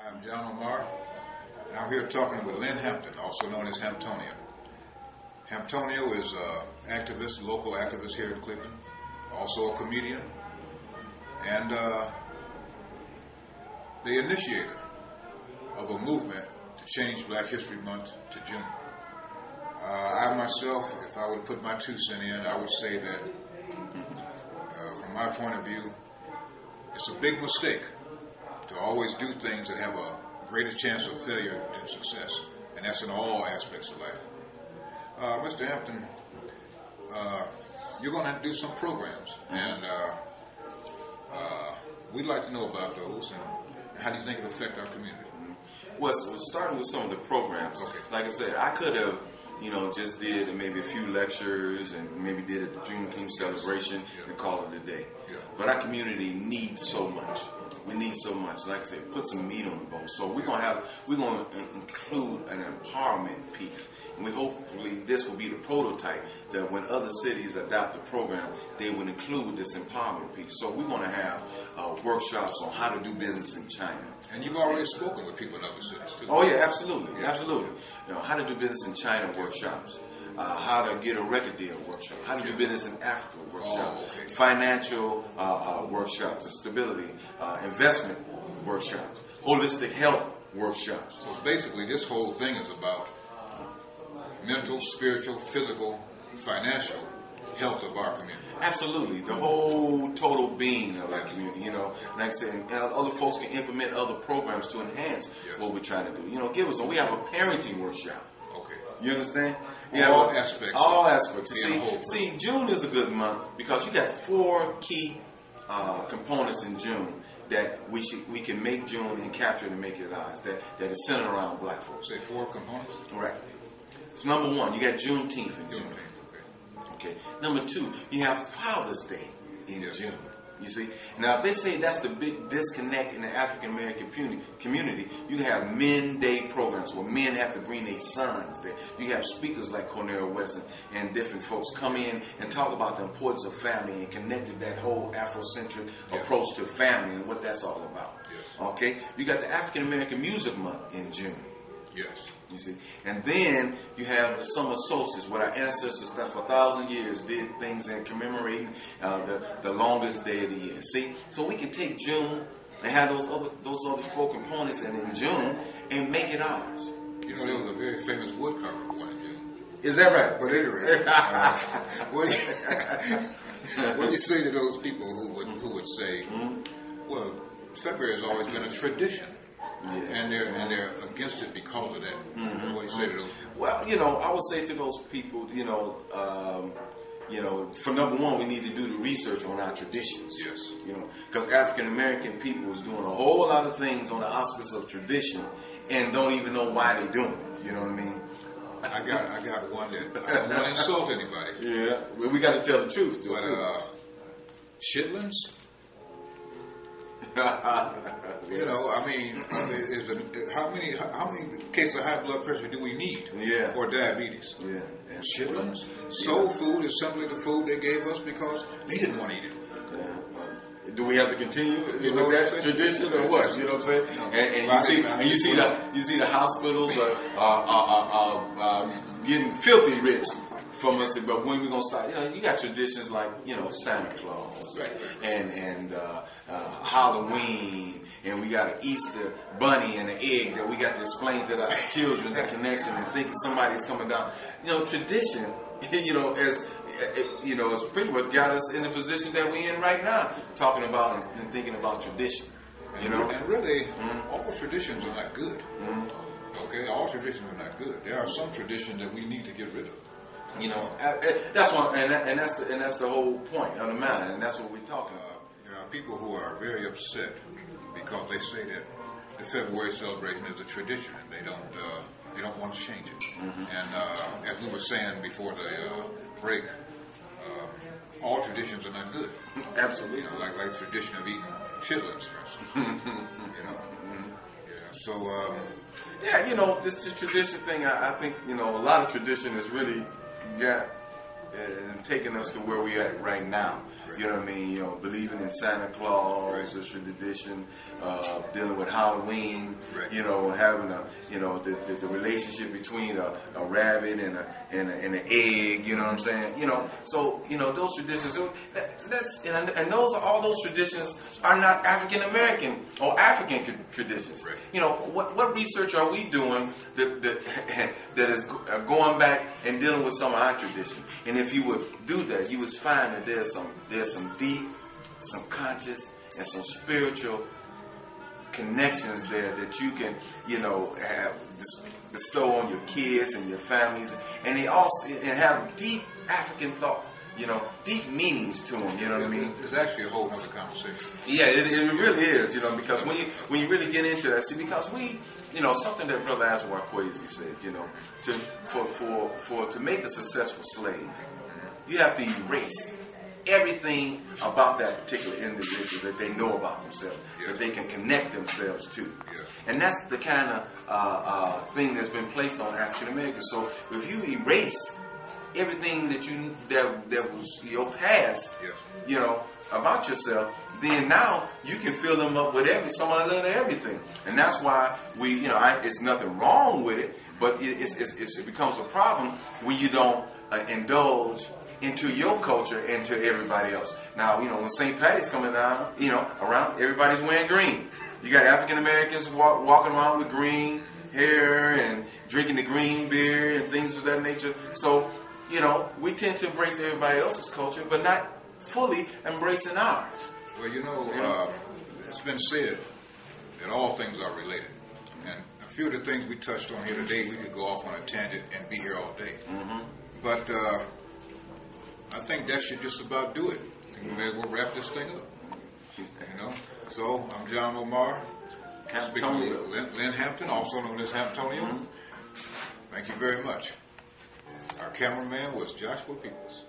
I'm John Omar, and I'm here talking with Lynn Hampton, also known as Hamptonian. Hamptonio is an activist, local activist here in Cleveland, also a comedian, and the initiator of a movement to change Black History Month to June. I myself, if I were to put my 2 cents in, I would say that from my point of view, it's a big mistake to always do things that have a greater chance of failure than success, and that's in all aspects of life. Mr. Hampton, you're going to do some programs, and we'd like to know about those, and how do you think it'll affect our community? Well, so starting with some of the programs, okay. Like I said, I could have, just did maybe a few lectures and maybe did a Juneteenth celebration and call it a day. Yeah. But our community needs so much. We need so much. Like I said, put some meat on the bone. So we're gonna include an empowerment piece. And hopefully this will be the prototype that when other cities adopt the program, they will include this empowerment piece. So we're going to have workshops on how to do business in China. And you've already spoken with people in other cities too. Oh yeah, absolutely, absolutely. How to do business in China workshops, how to get a record deal workshop, how to do business in Africa workshop, financial workshops, stability, investment workshops, holistic health workshops. So basically, this whole thing is about mental, spiritual, physical, financial health of our community. Absolutely, the whole total being of our community. Like I said, and other folks can implement other programs to enhance what we're trying to do. Give us. We have a parenting workshop. Okay. You understand? All aspects. All aspects. See, June is a good month because you got 4 key components in June that we can make June and capture it and make it ours. That is centered around Black folks. Say 4 components. Right. So number 1, you got Juneteenth in June. Okay. Number 2, you have Father's Day in June. You see? Now, if they say that's the big disconnect in the African American community, you have Men Day programs where men have to bring their sons there. You have speakers like Cornel West and different folks come in and talk about the importance of family and connected that whole Afrocentric approach to family and what that's all about. Yes. Okay? You got the African American Music Month in June. Yes. You see, and then you have the summer solstice, where our ancestors that for 1,000 years did things in commemorating the longest day of the year. See, so we can take June and have those other 4 components, and in June and make it ours. There was a very famous woodcarver born in June. Is that right? But anyway, what do you say to those people who would say, well, February has always been a tradition? Yes. And they're against it because of that. What do you say to those people? Well, I would say to those people, for number 1, we need to do the research on our traditions. Yes. Because African American people is doing a whole lot of things on the auspice of tradition and don't even know why they're doing it. You know what I mean? I got one that I don't want to insult anybody. Yeah, well, we got to tell the truth. But chitlins. How many cases of high blood pressure do we need? Yeah. Or diabetes? Yeah. Chitlins? Soul food is simply the food they gave us because they didn't want to eat it. Yeah. Do we have to continue with that tradition or what? You know what I'm saying? And you see the hospitals are getting filthy rich from us, but when we gonna start? You got traditions like Santa Claus and Halloween, and we got an Easter bunny and an egg that we got to explain to our children the connection and thinking somebody's coming down. Tradition, it's pretty much got us in the position that we're in right now, talking about and thinking about tradition. And really, all traditions are not good. Okay, all traditions are not good. There are some traditions that we need to get rid of. That's one, and that's the whole point of the matter, and that's what we're talking about. There are people who are very upset because they say that the February celebration is a tradition, and they don't want to change it. And as we were saying before the break, all traditions are not good. Absolutely. Like the tradition of eating chitlins, for instance. Yeah. So. This tradition thing. I think a lot of tradition is really got and taking us to where we at right now. You know what I mean? You know, believing in Santa Claus, the tradition, dealing with Halloween. You know, having the relationship between a rabbit and an egg. You know what I'm saying? You know, so those traditions. So and all those traditions are not African American or African traditions. You know, what research are we doing that is going back and dealing with some of our tradition? And if you would do that, you would find that there's some deep, some conscious, and some spiritual connections there that you can, have bestow on your kids and your families, and they also have deep African thought. Deep meanings to them. You know what I mean? It's actually a whole other conversation. Yeah, it really is. Because when you really get into that, because we, something that Brother Azawar Kwesi said, to make a successful slave, you have to erase everything about that particular individual that they know about themselves, that they can connect themselves to. And that's the kind of thing that's been placed on African Americans. So if you erase everything that was your past, about yourself, then now you can fill them up with someone other than everything. And that's why it's nothing wrong with it, but it becomes a problem when you don't indulge into your culture and to everybody else. Now, when St. Patty's coming down, around, everybody's wearing green. You got African Americans walking around with green hair and drinking the green beer and things of that nature. So, we tend to embrace everybody else's culture, but not fully embracing ours. Well, it's been said that all things are related. And a few of the things we touched on here today, we could go off on a tangent and be here all day. But I think that should just about do it. We may as well wrap this thing up. So, I'm John Omar, speaking with Lynn Hampton, also known as Hamptonio. Thank you very much. Our cameraman was Joshua Peoples.